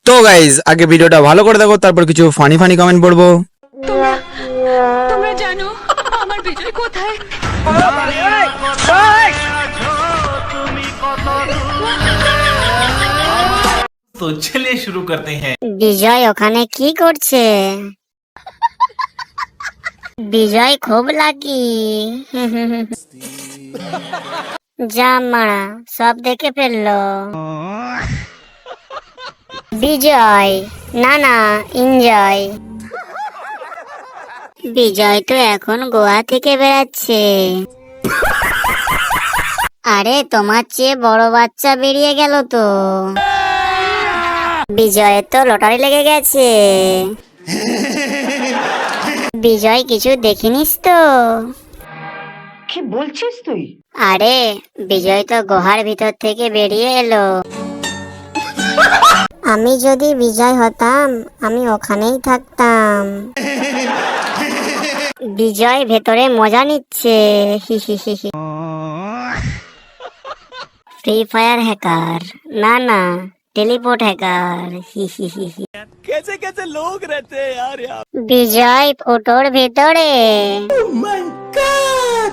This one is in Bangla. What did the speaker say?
তো গাইজ আগে ভিডিওটা ভালো করে দেখো, তারপর কিছু ফানি ফানি কমেন্ট পড়বো। তোমরা তোমরা জানো আমার বিজয় কোথায়? तो चलिए शुरू करते हैं। বিজয় ওখানে কি করছে? বিজয় খুব লাকি। যা মারা, সব দেখে ফেললো। বিজয় না না এনজয়। বিজয় তো এখন গোয়া থেকে বেড়াচ্ছে। আরে তোমার চেয়ে বড় বাচ্চা বেরিয়ে গেল তো। বিজয়ের তো লটারি লেগে গেছে। বিজয় কিছু দেখিনিস তো? কি বলছিস তুই? আরে বিজয় তো গুহার ভিতর থেকে বেরিয়ে এলো। আমি যদি বিজয় হতাম আমি ওখানেই থাকতাম। বিজয় ভেতরে মজা নিচ্ছে। ফ্রি ফায়ার হ্যাকার না না টেলিপোর্ট হ্যাকার। कैसे कैसे लोग रहते हैं यार। বিজয় ফটোর ভেতরে। Oh my God!